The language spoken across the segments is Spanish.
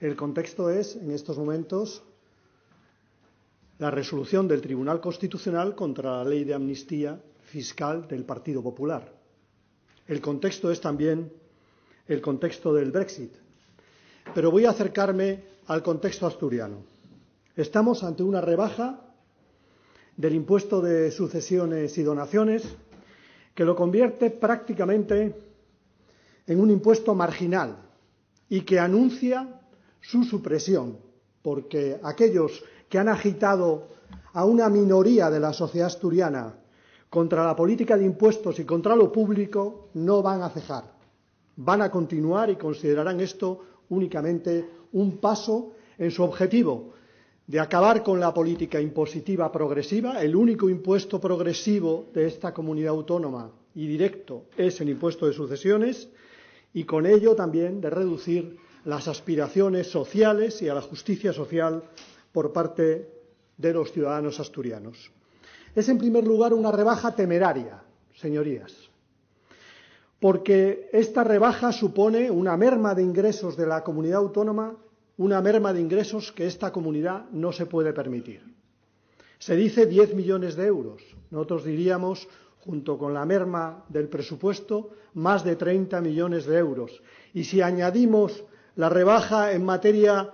El contexto es, en estos momentos, la resolución del Tribunal Constitucional contra la ley de amnistía fiscal del Partido Popular. El contexto es también el contexto del Brexit. Pero voy a acercarme al contexto asturiano. Estamos ante una rebaja del impuesto de sucesiones y donaciones que lo convierte prácticamente en un impuesto marginal y que anuncia su supresión, porque aquellos que han agitado a una minoría de la sociedad asturiana contra la política de impuestos y contra lo público no van a cejar, van a continuar y considerarán esto únicamente un paso en su objetivo de acabar con la política impositiva progresiva. El único impuesto progresivo de esta comunidad autónoma y directo es el impuesto de sucesiones, y con ello también de reducir las aspiraciones sociales y a la justicia social por parte de los ciudadanos asturianos. Es, en primer lugar, una rebaja temeraria, señorías, porque esta rebaja supone una merma de ingresos de la comunidad autónoma, una merma de ingresos que esta comunidad no se puede permitir. Se dice 10 millones de euros. Nosotros diríamos, junto con la merma del presupuesto, más de 30 millones de euros. Y si añadimos la rebaja en materia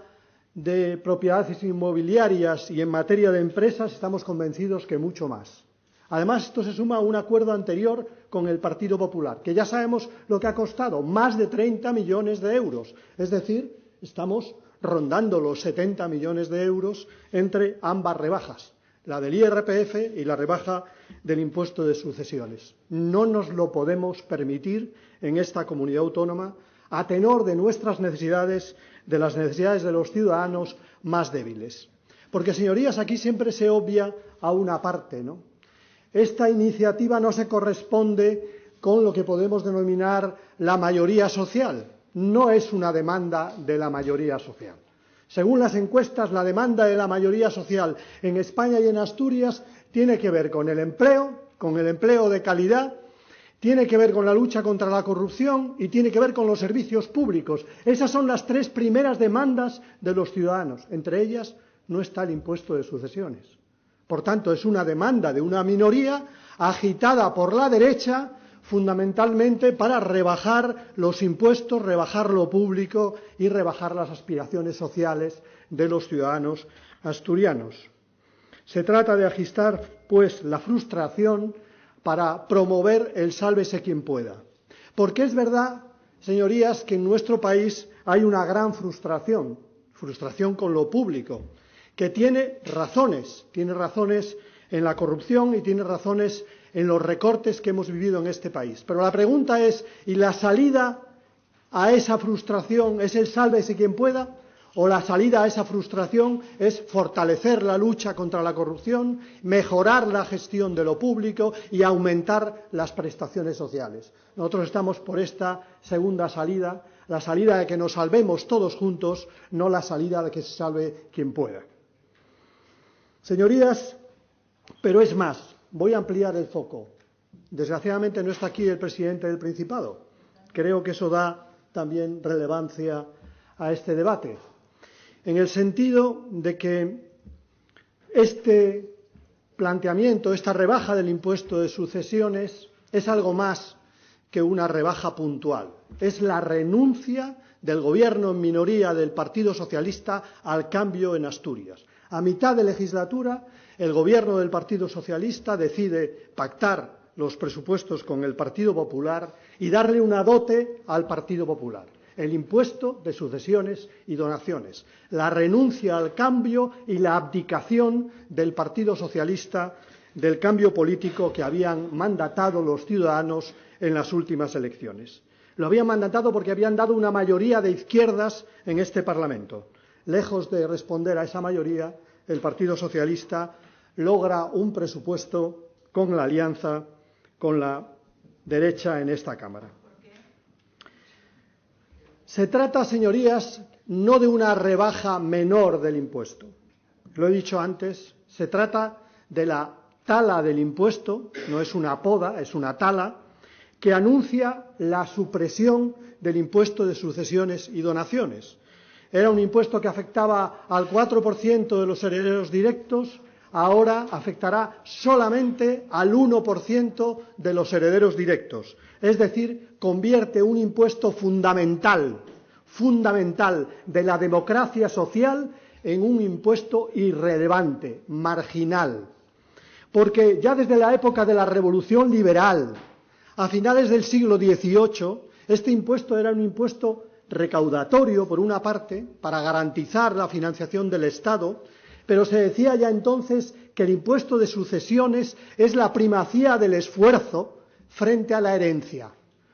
de propiedades inmobiliarias y en materia de empresas, estamos convencidos que mucho más. Además, esto se suma a un acuerdo anterior con el Partido Popular, que ya sabemos lo que ha costado, más de 30 millones de euros. Es decir, estamos rondando los 70 millones de euros entre ambas rebajas, la del IRPF y la rebaja del impuesto de sucesiones. No nos lo podemos permitir en esta comunidad autónoma, a tenor de nuestras necesidades, de las necesidades de los ciudadanos más débiles. Porque, señorías, aquí siempre se obvia a una parte, ¿no? Esta iniciativa no se corresponde con lo que podemos denominar la mayoría social. No es una demanda de la mayoría social. Según las encuestas, la demanda de la mayoría social en España y en Asturias tiene que ver con el empleo de calidad, tiene que ver con la lucha contra la corrupción y tiene que ver con los servicios públicos. Esas son las tres primeras demandas de los ciudadanos. Entre ellas no está el impuesto de sucesiones. Por tanto, es una demanda de una minoría agitada por la derecha, fundamentalmente para rebajar los impuestos, rebajar lo público y rebajar las aspiraciones sociales de los ciudadanos asturianos. Se trata de agitar, pues, la frustración para promover el sálvese quien pueda. Porque es verdad, señorías, que en nuestro país hay una gran frustración con lo público, que tiene razones en la corrupción y tiene razones en los recortes que hemos vivido en este país. Pero la pregunta es, ¿y la salida a esa frustración es el sálvese quien pueda? ¿O la salida a esa frustración es fortalecer la lucha contra la corrupción, mejorar la gestión de lo público y aumentar las prestaciones sociales? Nosotros estamos por esta segunda salida, la salida de que nos salvemos todos juntos, no la salida de que se salve quien pueda. Señorías, pero es más, voy a ampliar el foco. Desgraciadamente no está aquí el presidente del Principado. Creo que eso da también relevancia a este debate, en el sentido de que este planteamiento, esta rebaja del impuesto de sucesiones, es algo más que una rebaja puntual. Es la renuncia del gobierno en minoría del Partido Socialista al cambio en Asturias. A mitad de legislatura, el gobierno del Partido Socialista decide pactar los presupuestos con el Partido Popular y darle una dote al Partido Popular: el impuesto de sucesiones y donaciones, la renuncia al cambio y la abdicación del Partido Socialista del cambio político que habían mandatado los ciudadanos en las últimas elecciones. Lo habían mandatado porque habían dado una mayoría de izquierdas en este Parlamento. Lejos de responder a esa mayoría, el Partido Socialista logra un presupuesto con la alianza con la derecha en esta Cámara. Se trata, señorías, no de una rebaja menor del impuesto. Lo he dicho antes, se trata de la tala del impuesto, no es una poda, es una tala, que anuncia la supresión del impuesto de sucesiones y donaciones. era un impuesto que afectaba al 4% de los herederos directos, ahora afectará solamente al 1% de los herederos directos. Es decir, convierte un impuesto fundamental de la democracia social en un impuesto irrelevante, marginal. Porque ya desde la época de la Revolución Liberal, a finales del siglo XVIII, este impuesto era un impuesto recaudatorio, por una parte, para garantizar la financiación del Estado, pero se decía ya entonces que el impuesto de sucesiones es la primacía del esfuerzo frente a la herencia.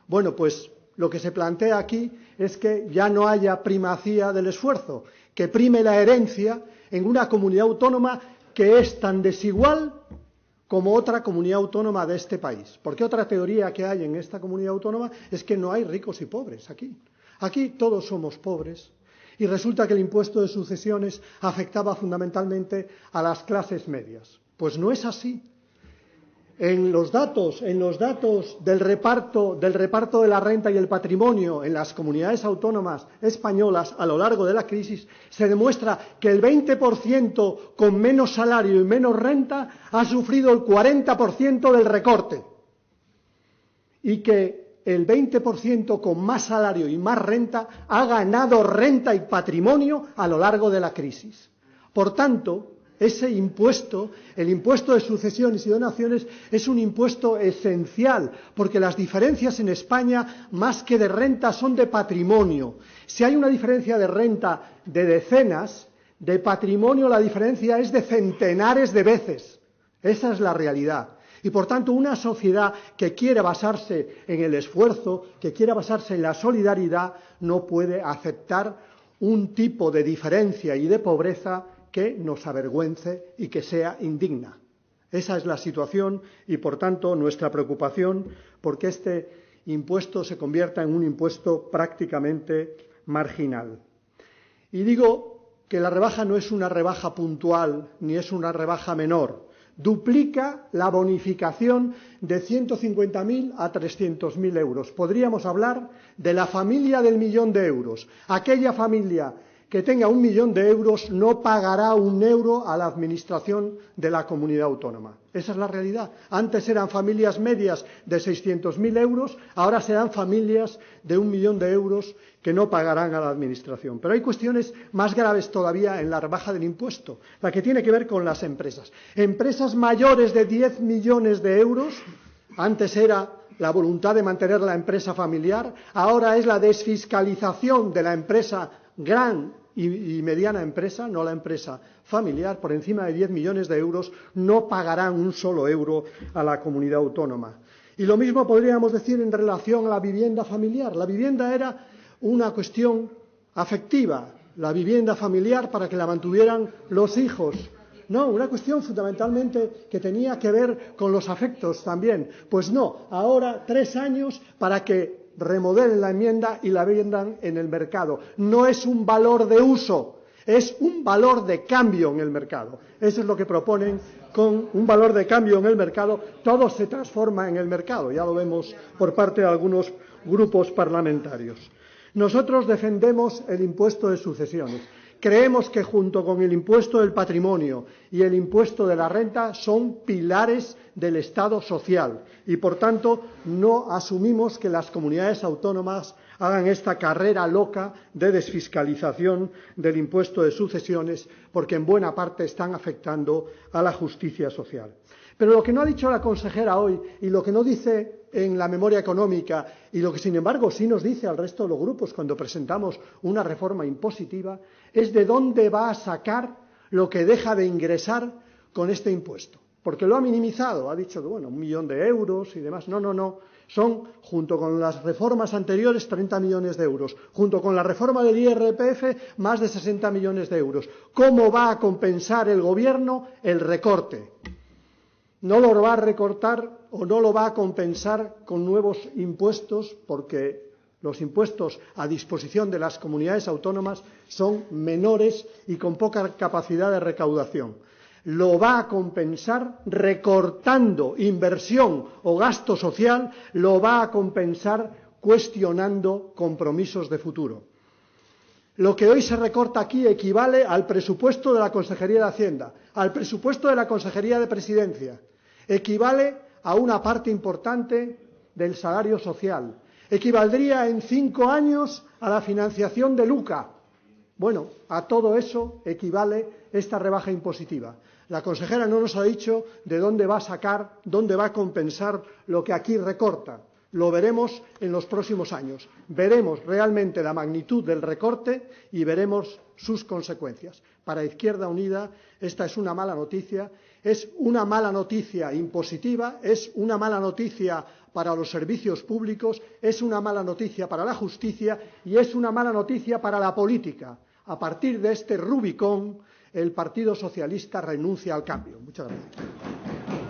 Bueno, pues lo que se plantea aquí es que ya no haya primacía del esfuerzo, que prime la herencia en una comunidad autónoma que es tan desigual como otra comunidad autónoma de este país. Porque otra teoría que hay en esta comunidad autónoma es que no hay ricos y pobres aquí. Aquí todos somos pobres. Y resulta que el impuesto de sucesiones afectaba fundamentalmente a las clases medias. Pues no es así. En los datos del reparto de la renta y el patrimonio en las comunidades autónomas españolas a lo largo de la crisis, se demuestra que el 20% con menos salario y menos renta ha sufrido el 40% del recorte. Y que el 20% con más salario y más renta ha ganado renta y patrimonio a lo largo de la crisis. Por tanto, ese impuesto, el impuesto de sucesiones y donaciones, es un impuesto esencial, porque las diferencias en España, más que de renta, son de patrimonio. Si hay una diferencia de renta de decenas, de patrimonio la diferencia es de centenares de veces. Esa es la realidad. Y por tanto, una sociedad que quiere basarse en el esfuerzo, que quiere basarse en la solidaridad, no puede aceptar un tipo de diferencia y de pobreza que nos avergüence y que sea indigna. Esa es la situación y, por tanto, nuestra preocupación porque este impuesto se convierta en un impuesto prácticamente marginal. Y digo que la rebaja no es una rebaja puntual ni es una rebaja menor. Duplica la bonificación de 150.000 a 300.000 euros. Podríamos hablar de la familia del millón de euros. Aquella familia que tenga 1 millón de euros no pagará 1 euro a la administración de la comunidad autónoma. Esa es la realidad. Antes eran familias medias de 600.000 euros, ahora serán familias de 1 millón de euros que no pagarán a la administración. Pero hay cuestiones más graves todavía en la rebaja del impuesto, la que tiene que ver con las empresas. Empresas mayores de 10 millones de euros, antes era la voluntad de mantener la empresa familiar, ahora es la desfiscalización de la empresa gran y mediana empresa, no la empresa familiar, por encima de 10 millones de euros, no pagarán 1 solo euro a la comunidad autónoma. Y lo mismo podríamos decir en relación a la vivienda familiar. La vivienda era una cuestión afectiva, la vivienda familiar para que la mantuvieran los hijos. No, una cuestión fundamentalmente que tenía que ver con los afectos también. Pues no, ahora 3 años para que remodelen la enmienda y la vendan en el mercado. No es un valor de uso, es un valor de cambio en el mercado. Eso es lo que proponen con un valor de cambio en el mercado. Todo se transforma en el mercado, ya lo vemos por parte de algunos grupos parlamentarios. Nosotros defendemos el impuesto de sucesiones. Creemos que junto con el impuesto del patrimonio y el impuesto de la renta son pilares del Estado social y, por tanto, no asumimos que las comunidades autónomas hagan esta carrera loca de desfiscalización del impuesto de sucesiones porque en buena parte están afectando a la justicia social. Pero lo que no ha dicho la consejera hoy y lo que no dice en la memoria económica y lo que, sin embargo, sí nos dice al resto de los grupos cuando presentamos una reforma impositiva es de dónde va a sacar lo que deja de ingresar con este impuesto. Porque lo ha minimizado, ha dicho, bueno, 1 millón de euros y demás. No, no, no. Son, junto con las reformas anteriores, 30 millones de euros. Junto con la reforma del IRPF, más de 60 millones de euros. ¿Cómo va a compensar el Gobierno el recorte? No lo va a recortar o no lo va a compensar con nuevos impuestos porque los impuestos a disposición de las comunidades autónomas son menores y con poca capacidad de recaudación. Lo va a compensar recortando inversión o gasto social, lo va a compensar cuestionando compromisos de futuro. Lo que hoy se recorta aquí equivale al presupuesto de la Consejería de Hacienda, al presupuesto de la Consejería de Presidencia, equivale a una parte importante del salario social, equivaldría en 5 años a la financiación de Luca. Bueno, a todo eso equivale esta rebaja impositiva. La consejera no nos ha dicho de dónde va a sacar, dónde va a compensar lo que aquí recorta. Lo veremos en los próximos años. Veremos realmente la magnitud del recorte y veremos sus consecuencias. Para Izquierda Unida esta es una mala noticia impositiva, es una mala noticia para los servicios públicos, es una mala noticia para la justicia y es una mala noticia para la política. A partir de este Rubicón, el Partido Socialista renuncia al cambio. Muchas gracias.